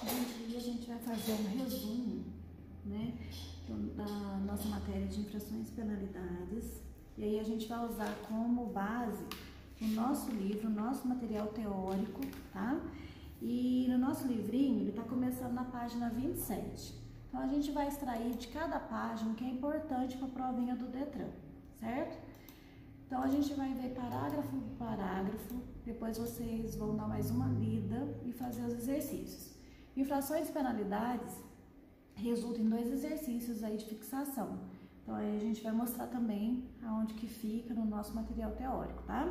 Gente, a gente vai fazer um resumo, né, da nossa matéria de infrações e penalidades. E aí a gente vai usar como base o nosso livro, o nosso material teórico, tá? E no nosso livrinho, ele tá começando na página 27. Então a gente vai extrair de cada página o que é importante para a provinha do Detran, certo? Então a gente vai ver parágrafo por parágrafo, depois vocês vão dar mais uma lida e fazer os exercícios. Infrações e penalidades resultam em 2 exercícios aí de fixação. Então aí a gente vai mostrar também aonde que fica no nosso material teórico, tá?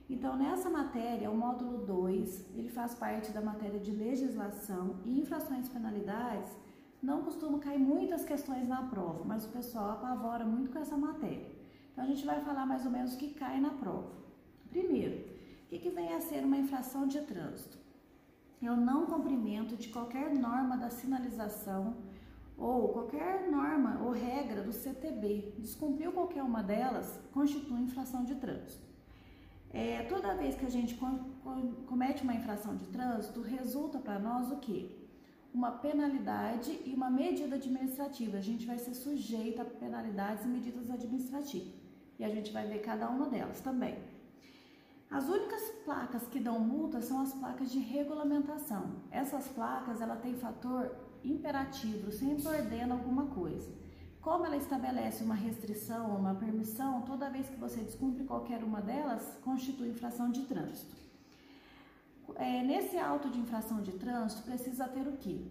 Então nessa matéria, o módulo 2, ele faz parte da matéria de legislação e infrações e penalidades. Não costumam cair muitas questões na prova, mas o pessoal apavora muito com essa matéria. Então a gente vai falar mais ou menos o que cai na prova. Primeiro, o que vem a ser uma infração de trânsito? É o não cumprimento de qualquer norma da sinalização ou qualquer norma ou regra do CTB. Descumpriu qualquer uma delas, constitui infração de trânsito. Toda vez que a gente comete uma infração de trânsito, resulta para nós o quê? Uma penalidade e uma medida administrativa. A gente vai ser sujeito a penalidades e medidas administrativas. E a gente vai ver cada uma delas também. As únicas placas que dão multa são as placas de regulamentação. Essas placas, ela tem fator imperativo, sempre ordena alguma coisa. Como ela estabelece uma restrição ou uma permissão, toda vez que você descumpre qualquer uma delas, constitui infração de trânsito. Nesse auto de infração de trânsito, precisa ter o quê?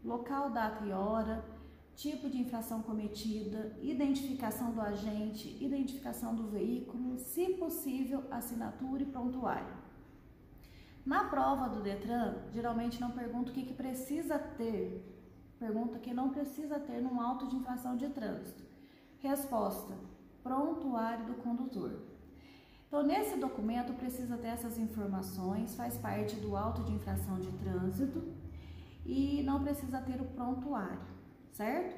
Local, data e hora, tipo de infração cometida, identificação do agente, identificação do veículo, se possível, assinatura e prontuário. Na prova do Detran, geralmente não pergunta o que precisa ter, pergunta que não precisa ter num auto de infração de trânsito. Resposta: prontuário do condutor. Então, nesse documento precisa ter essas informações, faz parte do auto de infração de trânsito e não precisa ter o prontuário. Certo?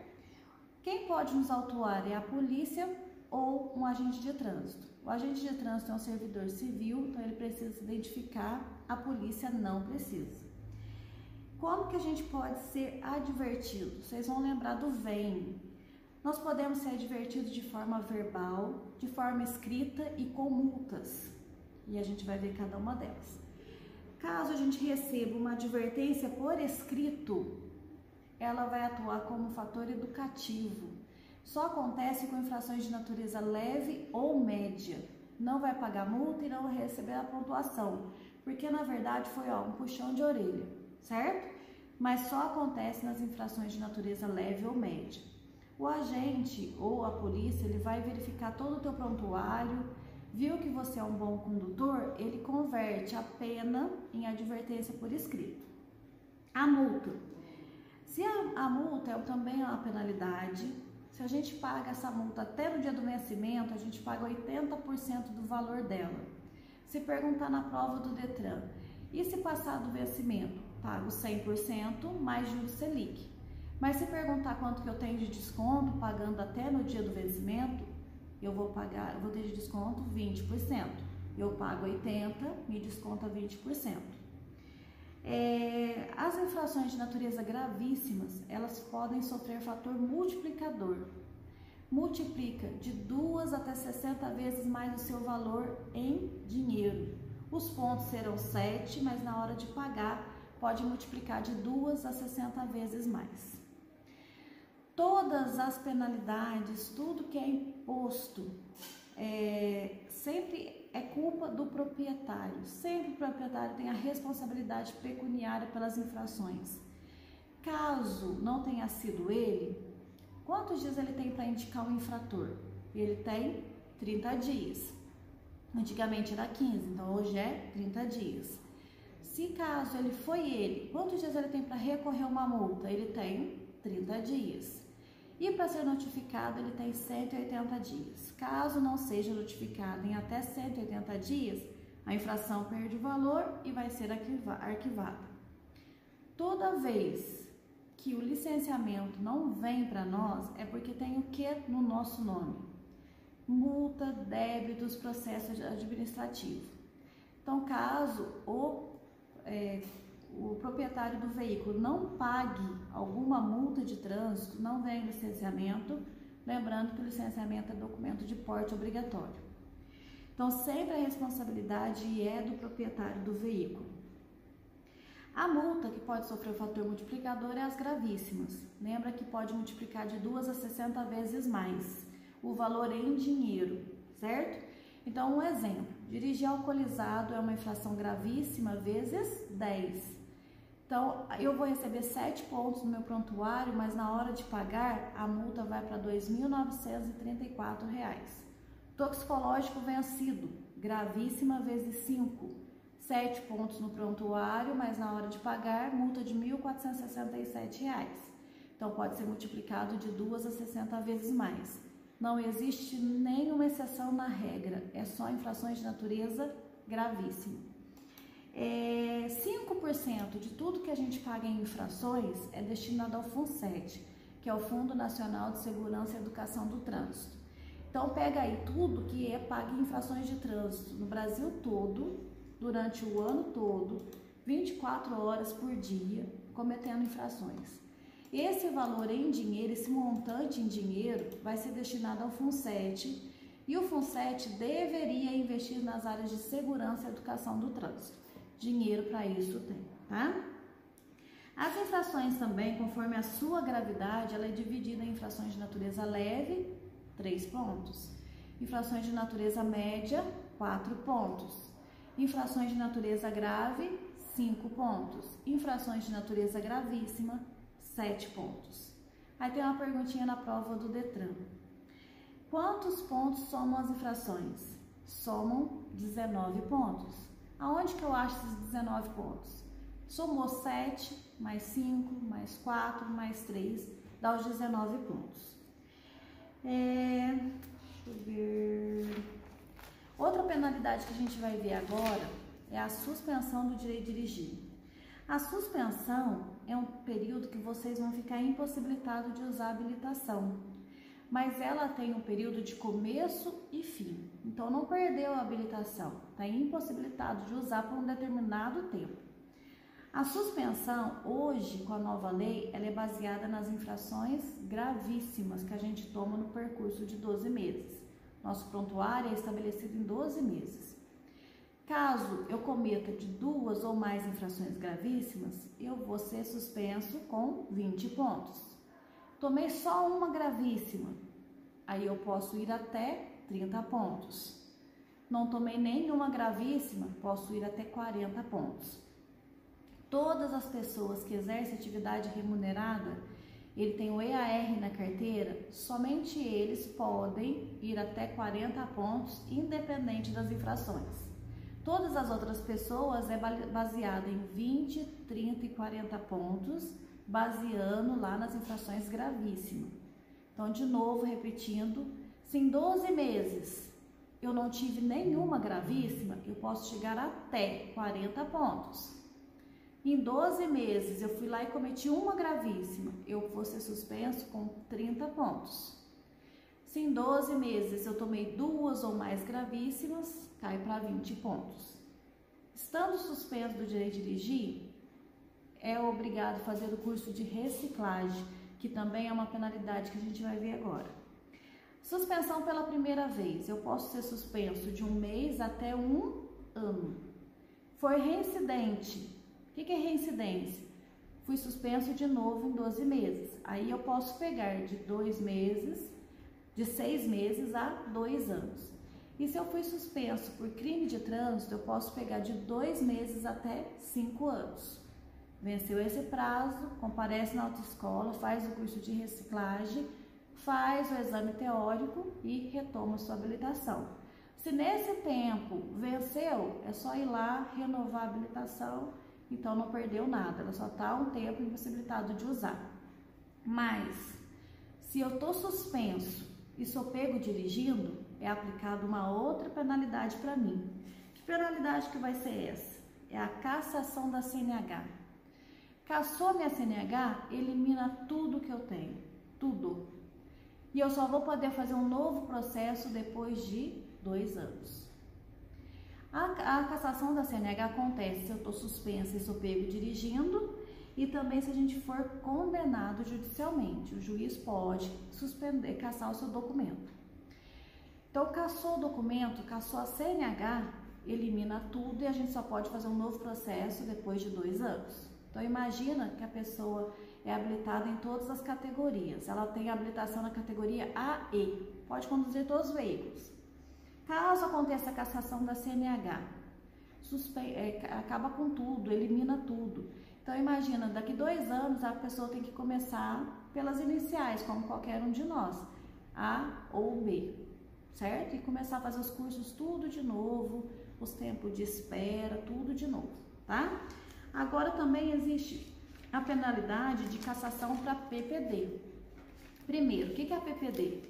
Quem pode nos autuar é a polícia ou um agente de trânsito. O agente de trânsito é um servidor civil, então ele precisa se identificar, a polícia não precisa. Como que a gente pode ser advertido? Vocês vão lembrar do VEM. Nós podemos ser advertidos de forma verbal, de forma escrita e com multas. E a gente vai ver cada uma delas. Caso a gente receba uma advertência por escrito, ela vai atuar como fator educativo. Só acontece com infrações de natureza leve ou média. Não vai pagar multa e não vai receber a pontuação, porque na verdade foi um puxão de orelha, certo? Mas só acontece nas infrações de natureza leve ou média. O agente ou a polícia, ele vai verificar todo o teu prontuário, viu que você é um bom condutor, ele converte a pena em advertência por escrito. A multa. Se a multa também é uma penalidade, se a gente paga essa multa até no dia do vencimento, a gente paga 80% do valor dela. Se perguntar na prova do Detran, e se passar do vencimento? Pago 100% mais juros Selic. Mas se perguntar quanto que eu tenho de desconto, pagando até no dia do vencimento, eu vou ter de desconto 20%. Eu pago 80%, me desconta 20%. As infrações de natureza gravíssimas, elas podem sofrer fator multiplicador. Multiplica de 2 até 60 vezes mais o seu valor em dinheiro. Os pontos serão 7, mas na hora de pagar pode multiplicar de 2 a 60 vezes mais. Todas as penalidades, tudo que é imposto, sempre é culpa do proprietário. Sempre o proprietário tem a responsabilidade pecuniária pelas infrações. Caso não tenha sido ele, quantos dias ele tem para indicar o infrator? Ele tem 30 dias. Antigamente era 15, então hoje é 30 dias. Se caso ele foi ele, quantos dias ele tem para recorrer uma multa? Ele tem 30 dias. E para ser notificado, ele tem 180 dias. Caso não seja notificado em até 180 dias, a infração perde o valor e vai ser arquivada. Toda vez que o licenciamento não vem para nós, é porque tem o que no nosso nome? Multa, débitos, processo administrativo. Então, caso o o proprietário do veículo não pague alguma multa de trânsito, não venha licenciamento, lembrando que o licenciamento é documento de porte obrigatório. Então, sempre a responsabilidade é do proprietário do veículo. A multa que pode sofrer o fator multiplicador é as gravíssimas. Lembra que pode multiplicar de 2 a 60 vezes mais o valor em dinheiro, certo? Então, um exemplo, dirigir alcoolizado é uma infração gravíssima vezes 10. Então, eu vou receber 7 pontos no meu prontuário, mas na hora de pagar, a multa vai para R$ 2.934. Toxicológico vencido, gravíssima vezes 5. 7 pontos no prontuário, mas na hora de pagar, multa de R$ 1.467. Então, pode ser multiplicado de 2 a 60 vezes mais. Não existe nenhuma exceção na regra, é só infrações de natureza gravíssima. 5% de tudo que a gente paga em infrações é destinado ao FUNSET, que é o Fundo Nacional de Segurança e Educação do Trânsito. Então, pega aí tudo que é pago em infrações de trânsito no Brasil todo, durante o ano todo, 24 horas por dia, cometendo infrações. Esse valor em dinheiro, esse montante em dinheiro, vai ser destinado ao FUNSET e o FUNSET deveria investir nas áreas de segurança e educação do trânsito. Dinheiro para isso tem, tá? As infrações também, conforme a sua gravidade, ela é dividida em infrações de natureza leve, 3 pontos. Infrações de natureza média, 4 pontos. Infrações de natureza grave, 5 pontos. Infrações de natureza gravíssima, 7 pontos. Aí tem uma perguntinha na prova do Detran. Quantos pontos somam as infrações? Somam 19 pontos. Aonde que eu acho esses 19 pontos? Somou 7, mais 5, mais 4, mais 3, dá os 19 pontos. Deixa eu ver. Outra penalidade que a gente vai ver agora é a suspensão do direito de dirigir. A suspensão é um período que vocês vão ficar impossibilitados de usar a habilitação, mas ela tem um período de começo e fim. Então, não perdeu a habilitação, está impossibilitado de usar por um determinado tempo. A suspensão, hoje, com a nova lei, ela é baseada nas infrações gravíssimas que a gente toma no percurso de 12 meses. Nosso prontuário é estabelecido em 12 meses. Caso eu cometa de 2 ou mais infrações gravíssimas, eu vou ser suspenso com 20 pontos. Tomei só uma gravíssima, aí eu posso ir até 30 pontos. Não tomei nenhuma gravíssima, posso ir até 40 pontos. Todas as pessoas que exercem atividade remunerada, ele tem o EAR na carteira, somente eles podem ir até 40 pontos, independente das infrações. Todas as outras pessoas é baseado em 20, 30 e 40 pontos, baseando lá nas infrações gravíssimas. Então, de novo, repetindo, se em 12 meses eu não tive nenhuma gravíssima, eu posso chegar até 40 pontos. Em 12 meses eu fui lá e cometi uma gravíssima, eu vou ser suspenso com 30 pontos. Se em 12 meses eu tomei 2 ou mais gravíssimas, cai para 20 pontos. Estando suspenso do direito de dirigir, é obrigado a fazer o curso de reciclagem, que também é uma penalidade que a gente vai ver agora. Suspensão pela primeira vez, eu posso ser suspenso de 1 mês até 1 ano. Foi reincidente. O que é reincidência? Fui suspenso de novo em 12 meses. Aí eu posso pegar de 2 meses, de 6 meses a 2 anos. E se eu fui suspenso por crime de trânsito, eu posso pegar de 2 meses até 5 anos. Venceu esse prazo, comparece na autoescola, faz o curso de reciclagem, faz o exame teórico e retoma sua habilitação. Se nesse tempo venceu, é só ir lá, renovar a habilitação, então não perdeu nada, ela só está um tempo impossibilitado de usar. Mas, se eu estou suspenso e sou pego dirigindo, é aplicada uma outra penalidade para mim. Que penalidade que vai ser essa? É a cassação da CNH. Cassou minha CNH, elimina tudo que eu tenho, tudo. E eu só vou poder fazer um novo processo depois de 2 anos. A cassação da CNH acontece se eu estou suspensa e sou pego dirigindo e também se a gente for condenado judicialmente. O juiz pode suspender, cassar o seu documento. Então, cassou o documento, cassou a CNH, elimina tudo e a gente só pode fazer um novo processo depois de 2 anos. Então, imagina que a pessoa é habilitada em todas as categorias. Ela tem habilitação na categoria AE, pode conduzir todos os veículos. Caso aconteça a cassação da CNH, acaba com tudo, elimina tudo. Então, imagina, daqui 2 anos a pessoa tem que começar pelas iniciais, como qualquer um de nós, A ou B, certo? E começar a fazer os cursos tudo de novo, os tempos de espera, tudo de novo, tá? Agora também existe a penalidade de cassação para PPD. Primeiro, o que é a PPD?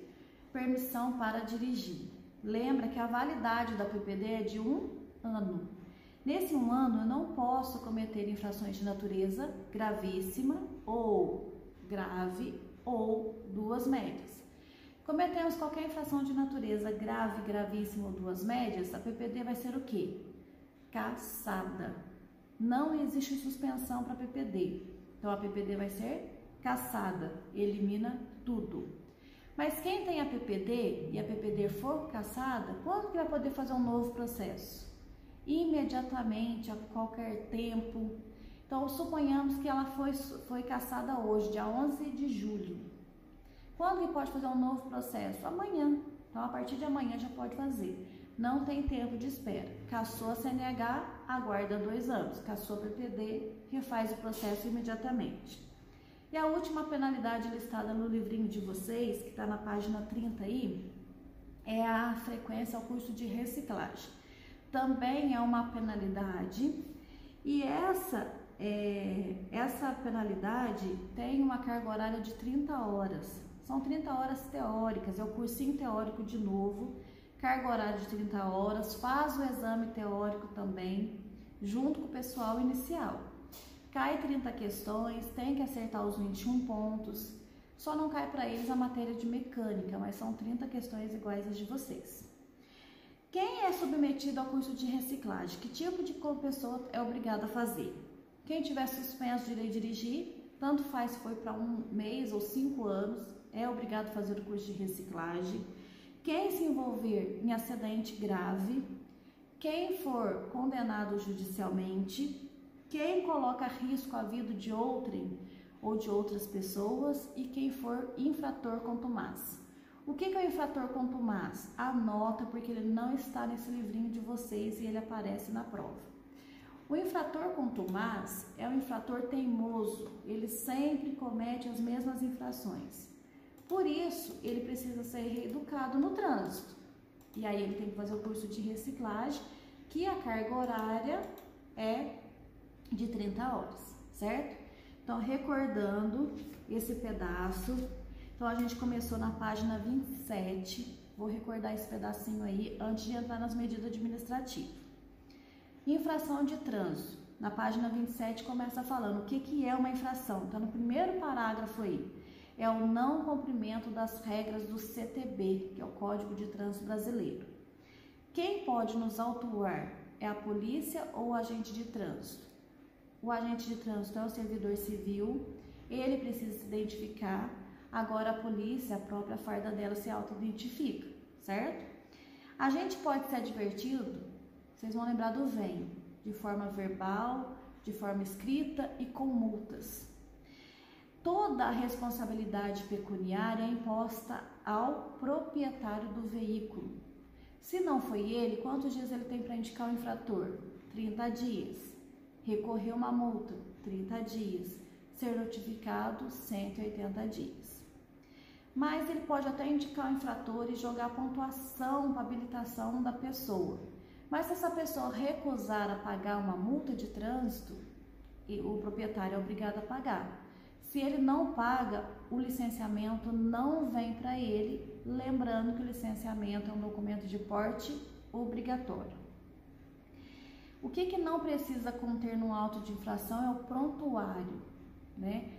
Permissão para dirigir. Lembra que a validade da PPD é de 1 ano. Nesse 1 ano, eu não posso cometer infrações de natureza gravíssima ou grave ou 2 médias. Cometemos qualquer infração de natureza grave, gravíssima ou 2 médias, a PPD vai ser o quê? Cassada. Não existe suspensão para PPD. Então, a PPD vai ser cassada, elimina tudo. Mas quem tem a PPD e a PPD for cassada, quando que vai poder fazer um novo processo? Imediatamente, a qualquer tempo. Então, suponhamos que ela foi cassada hoje, dia 11 de julho. Quando que pode fazer um novo processo? Amanhã. Então, a partir de amanhã já pode fazer. Não tem tempo de espera. Cassou a CNH, aguarda 2 anos. Cassou a PPD, refaz o processo imediatamente. E a última penalidade listada no livrinho de vocês, que está na página 30 aí, é a frequência ao curso de reciclagem. Também é uma penalidade e essa penalidade tem uma carga horária de 30 horas. São 30 horas teóricas, é o cursinho teórico de novo, carga horária de 30 horas, faz o exame teórico também, junto com o pessoal inicial. Cai 30 questões, tem que acertar os 21 pontos, só não cai para eles a matéria de mecânica, mas são 30 questões iguais às de vocês. Quem é submetido ao curso de reciclagem? Que tipo de pessoa é obrigada a fazer? Quem tiver suspenso de dirigir, tanto faz se foi para 1 mês ou 5 anos, é obrigado a fazer o curso de reciclagem. Quem se envolver em acidente grave, quem for condenado judicialmente, quem coloca a risco a vida de outrem ou de outras pessoas e quem for infrator contumaz. O que é o infrator contumaz? Anota, porque ele não está nesse livrinho de vocês e ele aparece na prova. O infrator contumaz é um infrator teimoso, ele sempre comete as mesmas infrações. Por isso, ele precisa ser reeducado no trânsito. E aí ele tem que fazer o curso de reciclagem, que a carga horária é de 30 horas, certo? Então, recordando esse pedaço, então a gente começou na página 27, vou recordar esse pedacinho aí antes de entrar nas medidas administrativas. Infração de trânsito, na página 27 começa falando o que é uma infração. Então, no primeiro parágrafo aí, é o não cumprimento das regras do CTB, que é o Código de Trânsito Brasileiro. Quem pode nos autuar é a polícia ou o agente de trânsito? O agente de trânsito é o servidor civil, ele precisa se identificar, agora a polícia, a própria farda dela se auto-identifica, certo? A gente pode ser advertido, vocês vão lembrar do VEM, de forma verbal, de forma escrita e com multas. Toda a responsabilidade pecuniária é imposta ao proprietário do veículo. Se não foi ele, quantos dias ele tem para indicar o infrator? 30 dias. Recorrer uma multa, 30 dias. Ser notificado, 180 dias. Mas ele pode até indicar o infrator e jogar pontuação para habilitação da pessoa. Mas se essa pessoa recusar a pagar uma multa de trânsito, o proprietário é obrigado a pagar. Se ele não paga, o licenciamento não vem para ele, lembrando que o licenciamento é um documento de porte obrigatório. O que não precisa conter no auto de infração é o prontuário, né?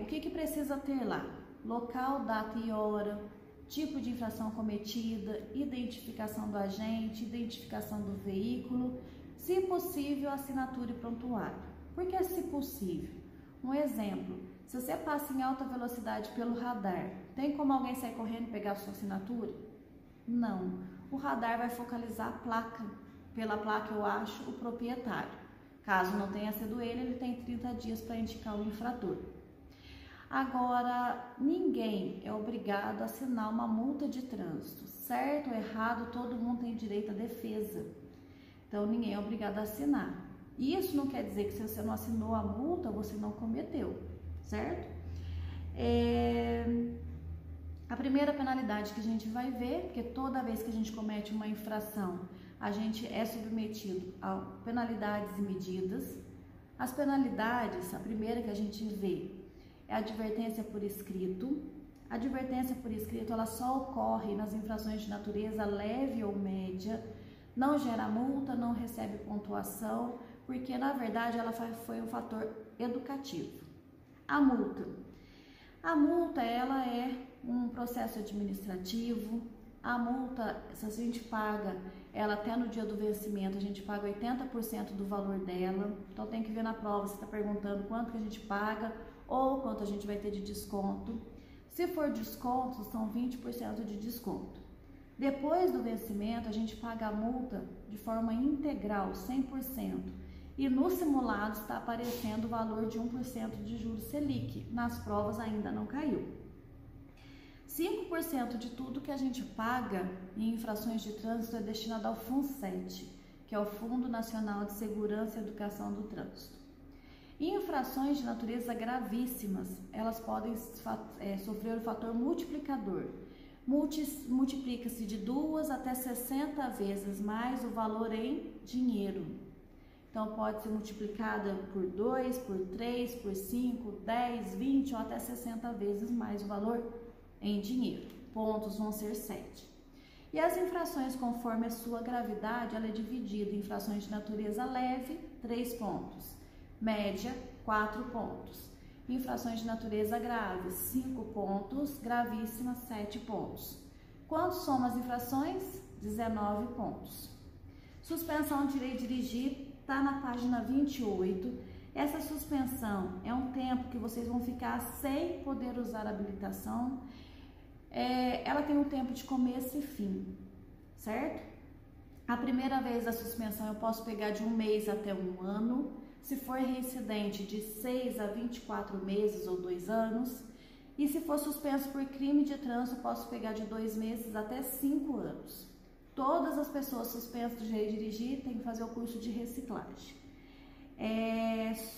O que precisa ter lá? Local, data e hora, tipo de infração cometida, identificação do agente, identificação do veículo, se possível, assinatura e prontuário. Por que se possível? Um exemplo, se você passa em alta velocidade pelo radar, tem como alguém sair correndo e pegar a sua assinatura? Não. O radar vai focalizar a placa. Pela placa eu acho o proprietário. Caso não tenha sido ele, ele tem 30 dias para indicar o infrator. Agora, ninguém é obrigado a assinar uma multa de trânsito. Certo ou errado, todo mundo tem direito à defesa. Então, ninguém é obrigado a assinar. Isso não quer dizer que se você não assinou a multa, você não cometeu, certo? A primeira penalidade que a gente vai ver, porque toda vez que a gente comete uma infração, a gente é submetido a penalidades e medidas. As penalidades, a primeira que a gente vê é a advertência por escrito. A advertência por escrito, ela só ocorre nas infrações de natureza leve ou média, não gera multa, não recebe pontuação, porque na verdade ela foi um fator educativo. A multa ela é um processo administrativo. A multa, se a gente paga ela até no dia do vencimento, a gente paga 80% do valor dela. Então tem que ver na prova, você está perguntando quanto que a gente paga ou quanto a gente vai ter de desconto. Se for desconto, são 20% de desconto. Depois do vencimento, a gente paga a multa de forma integral, 100%. E no simulado está aparecendo o valor de 1% de juros Selic. Nas provas ainda não caiu. 5% de tudo que a gente paga em infrações de trânsito é destinado ao FUNSET, que é o Fundo Nacional de Segurança e Educação do Trânsito. Infrações de natureza gravíssimas, elas podem sofrer o fator multiplicador. Multiplica-se de 2 até 60 vezes mais o valor em dinheiro. Então, pode ser multiplicada por 2, por 3, por 5, 10, 20 ou até 60 vezes mais o valor em dinheiro. Pontos vão ser 7. E as infrações, conforme a sua gravidade, ela é dividida em infrações de natureza leve, 3 pontos. Média, 4 pontos. Infrações de natureza grave, 5 pontos. Gravíssimas, 7 pontos. Quando soma as infrações? 19 pontos. Suspensão de direito de dirigir está na página 28. Essa suspensão é um tempo que vocês vão ficar sem poder usar a habilitação. Ela tem um tempo de começo e fim, certo? A primeira vez da suspensão eu posso pegar de 1 mês até 1 ano. Se for reincidente, de 6 a 24 meses ou 2 anos. E se for suspenso por crime de trânsito, eu posso pegar de 2 meses até 5 anos. Todas as pessoas suspensas do direito de dirigir têm que fazer o curso de reciclagem.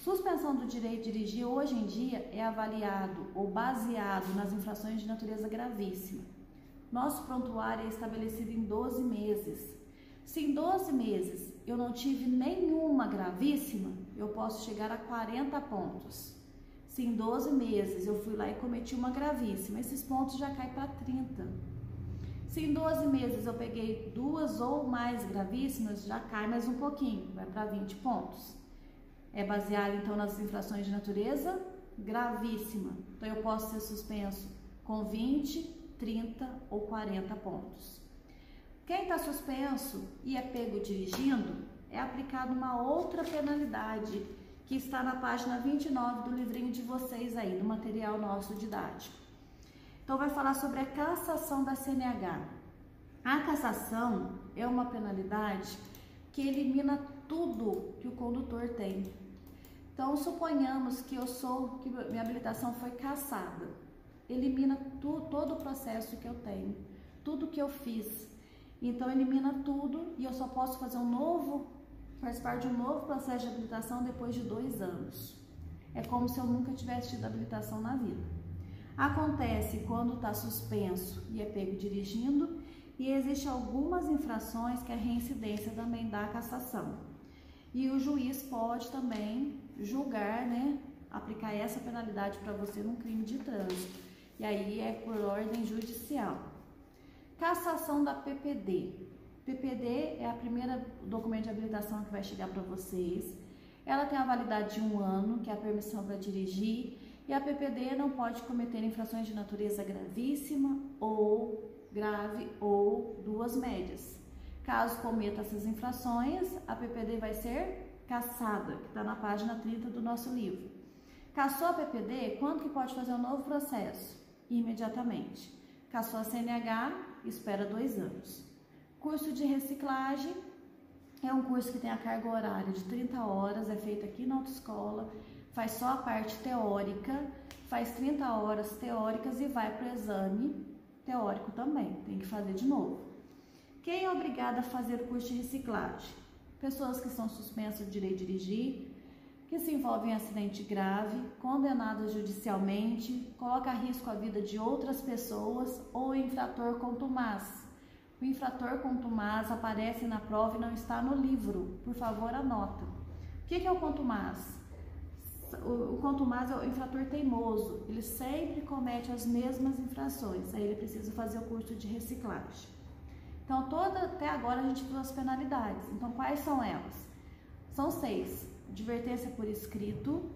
Suspensão do direito de dirigir hoje em dia é avaliado ou baseado nas infrações de natureza gravíssima. Nosso prontuário é estabelecido em 12 meses. Se em 12 meses eu não tive nenhuma gravíssima, eu posso chegar a 40 pontos. Se em 12 meses eu fui lá e cometi uma gravíssima, esses pontos já caem para 30. Se em 12 meses eu peguei 2 ou mais gravíssimas, já cai mais um pouquinho, vai para 20 pontos. É baseado então nas infrações de natureza gravíssima. Então eu posso ser suspenso com 20, 30 ou 40 pontos. Quem está suspenso e é pego dirigindo, é aplicada uma outra penalidade que está na página 29 do livrinho de vocês aí, do material nosso didático. Então vai falar sobre a cassação da CNH. A cassação é uma penalidade que elimina tudo que o condutor tem. Então suponhamos que minha habilitação foi cassada. Elimina todo o processo que eu tenho, tudo que eu fiz. Então elimina tudo e eu só posso fazer participar de um novo processo de habilitação depois de 2 anos. É como se eu nunca tivesse tido habilitação na vida. Acontece quando está suspenso e é pego dirigindo, e existem algumas infrações que a reincidência também dá cassação. E o juiz pode também julgar, aplicar essa penalidade para você num crime de trânsito. E aí é por ordem judicial. Cassação da PPD. PPD é a primeira documento de habilitação que vai chegar para vocês. Ela tem a validade de 1 ano, que é a permissão para dirigir. E a PPD não pode cometer infrações de natureza gravíssima ou grave ou duas médias. Caso cometa essas infrações, a PPD vai ser cassada, que está na página 30 do nosso livro. Cassou a PPD, quando que pode fazer um novo processo? Imediatamente. Cassou a CNH, espera 2 anos. Curso de reciclagem é um curso que tem a carga horária de 30 horas, é feito aqui na autoescola, faz só a parte teórica, faz 30 horas teóricas e vai para o exame teórico também, tem que fazer de novo. Quem é obrigado a fazer o curso de reciclagem? Pessoas que são suspensas de direito de dirigir, que se envolvem em acidente grave, condenadas judicialmente, coloca a risco a vida de outras pessoas ou infrator contumaz. O infrator contumaz aparece na prova e não está no livro, por favor anota. O que é o contumaz? O contumaz é o infrator teimoso, ele sempre comete as mesmas infrações, aí ele precisa fazer o curso de reciclagem. Então, até agora a gente viu as penalidades. Então, quais são elas? São 6. Advertência por escrito,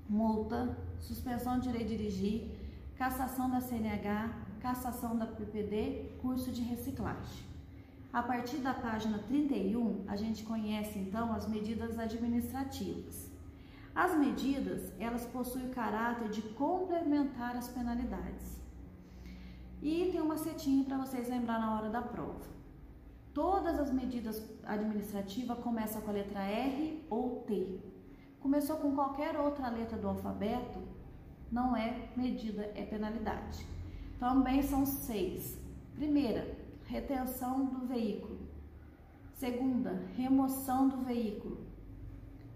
multa, suspensão de direito de dirigir, cassação da CNH, cassação da PPD, curso de reciclagem. A partir da página 31, a gente conhece, então, as medidas administrativas. As medidas, elas possuem o caráter de complementar as penalidades. E tem um macetinho para vocês lembrar na hora da prova. Todas as medidas administrativas começam com a letra R ou T. Começou com qualquer outra letra do alfabeto, não é medida, é penalidade. Também são 6. Primeira, retenção do veículo. Segunda, remoção do veículo.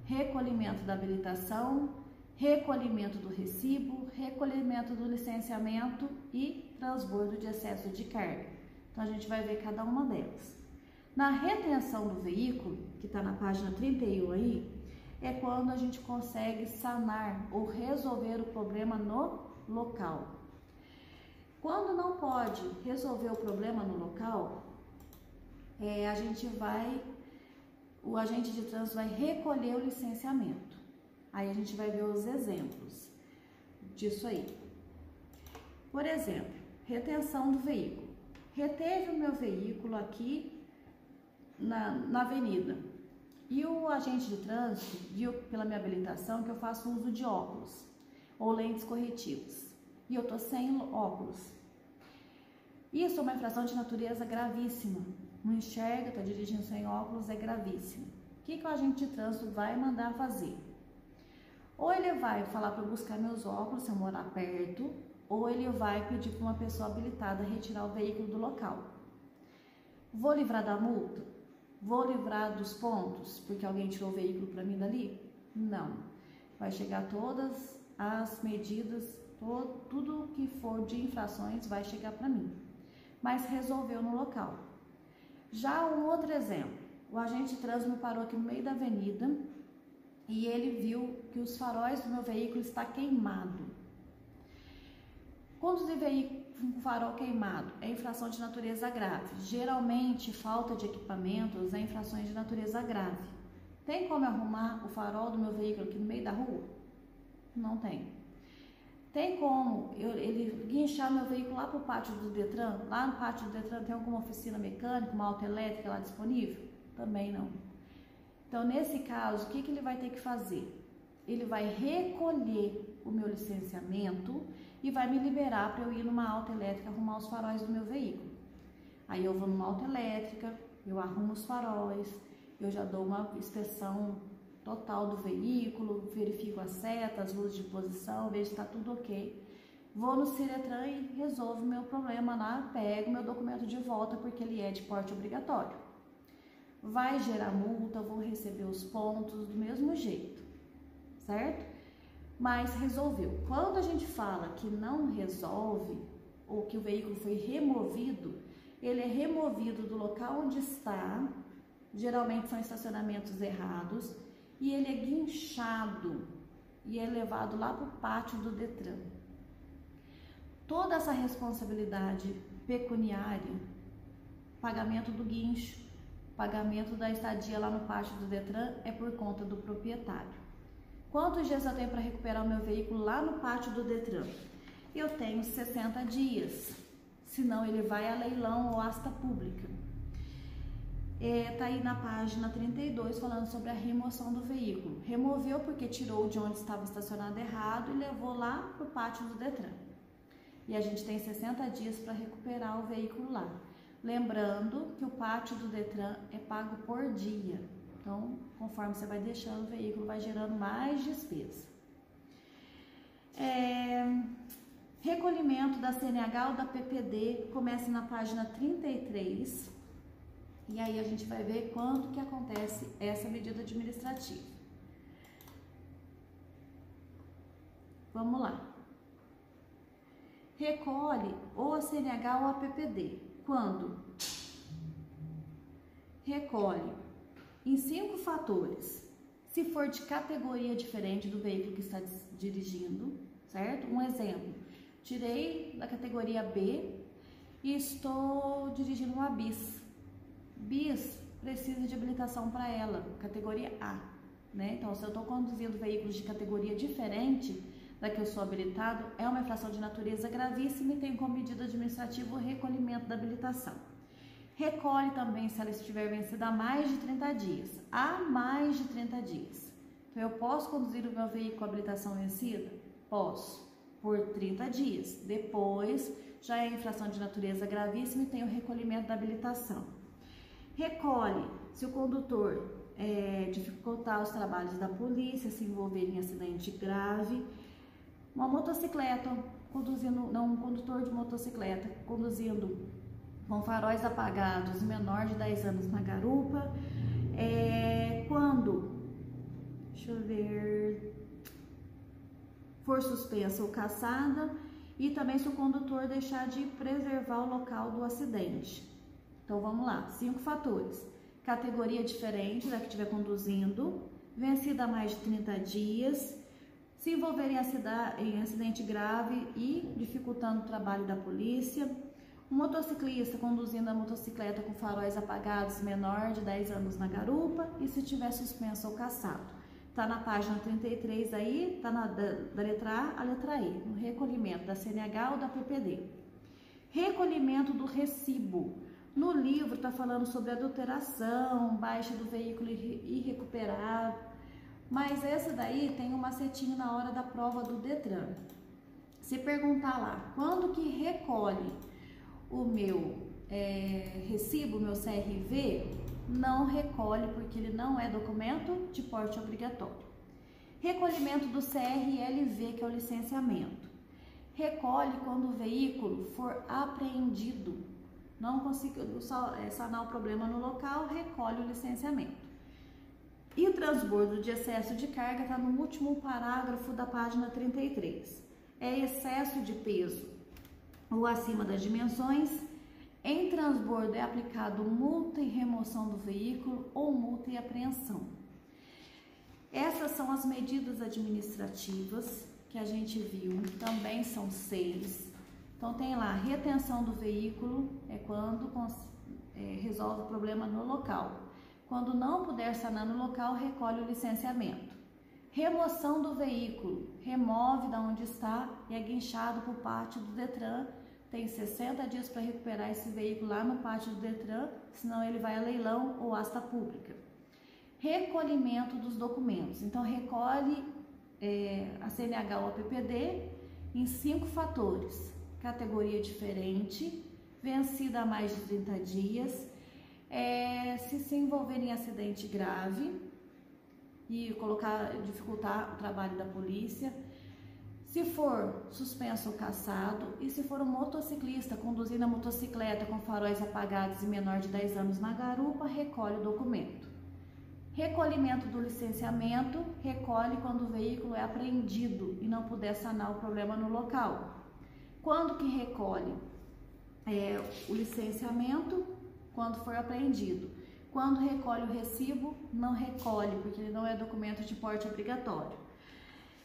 Recolhimento da habilitação, recolhimento do recibo, recolhimento do licenciamento e transbordo de excesso de carga. Então, a gente vai ver cada uma delas. Na retenção do veículo, que está na página 31 aí, é quando a gente consegue sanar ou resolver o problema no local. Quando não pode resolver o problema no local, o agente de trânsito vai recolher o licenciamento. Aí a gente vai ver os exemplos disso aí. Por exemplo, retenção do veículo. Reteve o meu veículo aqui na avenida e o agente de trânsito viu pela minha habilitação que eu faço uso de óculos ou lentes corretivas e eu tô sem óculos. Isso é uma infração de natureza gravíssima. Não enxerga, está dirigindo sem óculos, é gravíssimo. O que o agente de trânsito vai mandar fazer? Ou ele vai falar para eu buscar meus óculos se eu morar perto, ou ele vai pedir para uma pessoa habilitada retirar o veículo do local. Vou livrar da multa? Vou livrar dos pontos porque alguém tirou o veículo para mim dali? Não. Vai chegar todas as medidas, tudo que for de infrações vai chegar para mim. Mas resolveu no local. Já um outro exemplo, o agente de trânsito me parou aqui no meio da avenida e ele viu que os faróis do meu veículo estão queimados. Conduzir veículo com farol queimado é infração de natureza grave. Geralmente, falta de equipamentos é infrações de natureza grave. Tem como arrumar o farol do meu veículo aqui no meio da rua? Não tem. Tem como ele guinchar meu veículo lá para o pátio do Detran? Lá no pátio do Detran tem alguma oficina mecânica, uma autoelétrica lá disponível? Também não. Então, nesse caso, o que ele vai ter que fazer? Ele vai recolher o meu licenciamento e vai me liberar para eu ir numa autoelétrica arrumar os faróis do meu veículo. Aí eu vou numa autoelétrica, eu arrumo os faróis, eu já dou uma inspeção total do veículo, verifico as setas, luzes de posição, vejo se está tudo ok. Vou no Ciretran e resolvo o meu problema lá, pego meu documento de volta porque ele é de porte obrigatório. Vai gerar multa, vou receber os pontos do mesmo jeito, certo? Mas resolveu. Quando a gente fala que não resolve ou que o veículo foi removido, ele é removido do local onde está, geralmente são estacionamentos errados, e ele é guinchado e é levado lá para o pátio do Detran. Toda essa responsabilidade pecuniária, pagamento do guincho, pagamento da estadia lá no pátio do Detran é por conta do proprietário. Quantos dias eu tenho para recuperar o meu veículo lá no pátio do Detran? Eu tenho 60 dias, senão ele vai a leilão ou asta pública. Tá aí na página 32 falando sobre a remoção do veículo. Removeu porque tirou de onde estava estacionado errado e levou lá para o pátio do Detran. E a gente tem 60 dias para recuperar o veículo lá. Lembrando que o pátio do Detran é pago por dia. Então, conforme você vai deixando, o veículo vai gerando mais despesa. Recolhimento da CNH ou da PPD começa na página 33. E aí a gente vai ver quando que acontece essa medida administrativa. Vamos lá. Recolhe ou a CNH ou a PPD. Quando? Recolhe em 5 fatores. Se for de categoria diferente do veículo que está dirigindo, certo? Um exemplo, tirei da categoria B e estou dirigindo uma bis. Bis precisa de habilitação para ela, categoria A, né? Então, se eu estou conduzindo veículos de categoria diferente da que eu sou habilitado, é uma infração de natureza gravíssima e tem como medida administrativa o recolhimento da habilitação. Recolhe também se ela estiver vencida há mais de 30 dias. Há mais de 30 dias. Então, eu posso conduzir o meu veículo com habilitação vencida? Posso, por 30 dias. Depois, já é infração de natureza gravíssima e tem o recolhimento da habilitação. Recolhe se o condutor dificultar os trabalhos da polícia, se envolver em acidente grave. Uma motocicleta conduzindo, um condutor de motocicleta conduzindo com faróis apagados, menor de 10 anos na garupa. Quando, deixa eu ver, for suspensa ou cassada, e também se o condutor deixar de preservar o local do acidente. Então, vamos lá, 5 fatores. Categoria diferente da que estiver conduzindo, vencida há mais de 30 dias, se envolver em acidente grave e dificultando o trabalho da polícia, um motociclista conduzindo a motocicleta com faróis apagados, menor de 10 anos na garupa, e se tiver suspenso ou cassado. Está na página 33 aí, está da letra A à letra E, no recolhimento da CNH ou da PPD. Recolhimento do recibo. No livro está falando sobre adulteração, baixa do veículo irrecuperável, mas essa daí tem um macetinho na hora da prova do Detran. Se perguntar lá, quando que recolhe o meu recibo, meu CRV, não recolhe porque ele não é documento de porte obrigatório. Recolhimento do CRLV, que é o licenciamento. Recolhe quando o veículo for apreendido. Não conseguiu sanar o problema no local, recolhe o licenciamento. E o transbordo de excesso de carga está no último parágrafo da página 33. É excesso de peso ou acima das dimensões. Em transbordo é aplicado multa e remoção do veículo ou multa e apreensão. Essas são as medidas administrativas que a gente viu, também são 6. Então, tem lá, retenção do veículo, é quando resolve o problema no local. Quando não puder sanar no local, recolhe o licenciamento. Remoção do veículo, remove da onde está e é guinchado para o pátio do Detran. Tem 60 dias para recuperar esse veículo lá no pátio do Detran, senão ele vai a leilão ou asta pública. Recolhimento dos documentos. Então, recolhe a CNH ou a PPD em 5 fatores. Categoria diferente, vencida há mais de 30 dias, se envolver em acidente grave e dificultar o trabalho da polícia, se for suspenso ou cassado, e se for um motociclista conduzindo a motocicleta com faróis apagados e menor de 10 anos na garupa, recolhe o documento. Recolhimento do licenciamento, recolhe quando o veículo é apreendido e não puder sanar o problema no local. Quando que recolhe? O licenciamento, quando for apreendido. Quando recolhe o recibo, não recolhe, porque ele não é documento de porte obrigatório.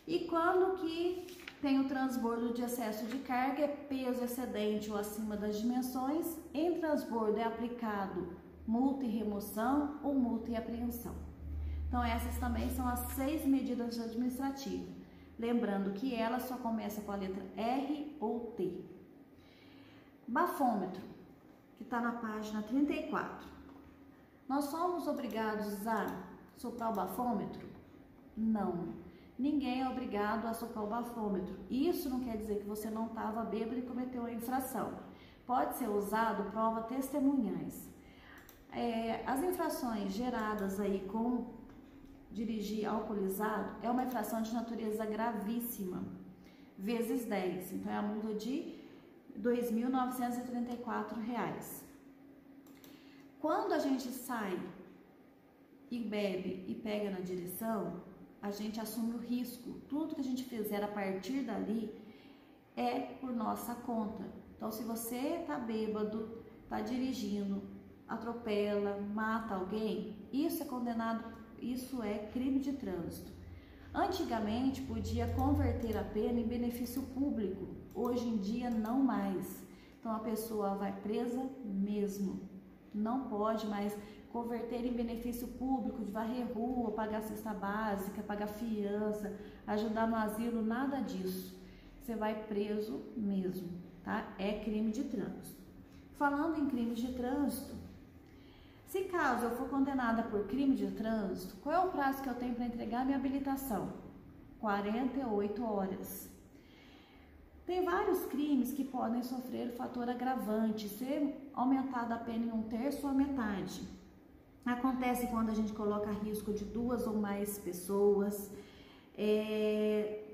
E quando que tem o transbordo de excesso de carga, é peso excedente ou acima das dimensões. Em transbordo é aplicado multa e remoção ou multa e apreensão. Então, essas também são as 6 medidas administrativas. Lembrando que ela só começa com a letra R ou T. Bafômetro, que está na página 34. Nós somos obrigados a soprar o bafômetro? Não. Ninguém é obrigado a soprar o bafômetro. Isso não quer dizer que você não estava bêbado e cometeu a infração. Pode ser usado prova testemunhais. As infrações geradas aí com dirigir alcoolizado é uma infração de natureza gravíssima, vezes 10. Então, é a multa de R$ 2.934. Quando a gente sai e bebe e pega na direção, a gente assume o risco. Tudo que a gente fizer a partir dali é por nossa conta. Então, se você tá bêbado, tá dirigindo, atropela, mata alguém, isso é condenado, isso é crime de trânsito. Antigamente podia converter a pena em benefício público, hoje em dia não mais. Então a pessoa vai presa mesmo. Não pode mais converter em benefício público, de varrer rua, pagar cesta básica, pagar fiança, ajudar no asilo, nada disso. Você vai preso mesmo, tá? É crime de trânsito. Falando em crime de trânsito, se caso eu for condenada por crime de trânsito, qual é o prazo que eu tenho para entregar minha habilitação? 48 horas. Tem vários crimes que podem sofrer fator agravante, ser aumentada a pena em 1/3 ou a metade. Acontece quando a gente coloca a risco de 2 ou mais pessoas,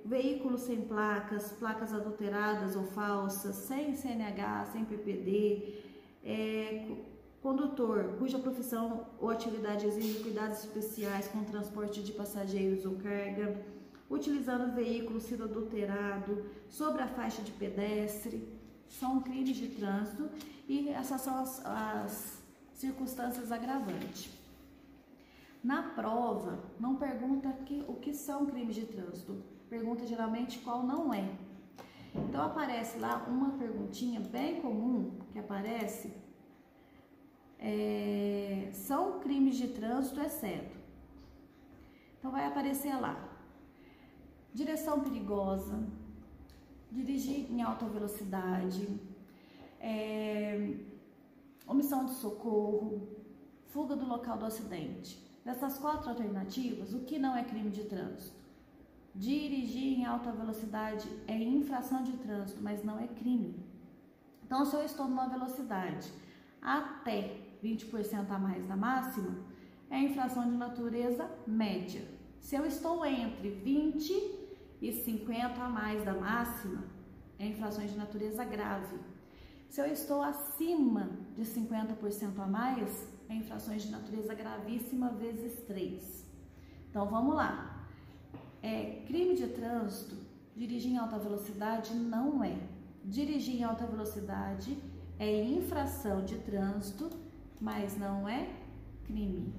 veículos sem placas, placas adulteradas ou falsas, sem CNH, sem PPD, condutor cuja profissão ou atividade exige cuidados especiais com transporte de passageiros ou carga, utilizando veículo sido adulterado, sobre a faixa de pedestre, são crimes de trânsito e essas são as circunstâncias agravantes. Na prova, não pergunta o que são crimes de trânsito, pergunta geralmente qual não é. Então aparece lá uma perguntinha bem comum que aparece, são crimes de trânsito exceto. Então vai aparecer lá, direção perigosa, dirigir em alta velocidade, omissão de socorro, fuga do local do acidente. Dessas 4 alternativas, o que não é crime de trânsito? Dirigir em alta velocidade é infração de trânsito, mas não é crime. Então, se eu estou numa velocidade até 20% a mais da máxima, é infração de natureza média. Se eu estou entre 20 e 50 a mais da máxima, é infração de natureza grave. Se eu estou acima de 50% a mais, é infrações de natureza gravíssima vezes 3. Então, vamos lá. Crime de trânsito, dirigir em alta velocidade não é. Dirigir em alta velocidade é infração de trânsito, mas não é crime.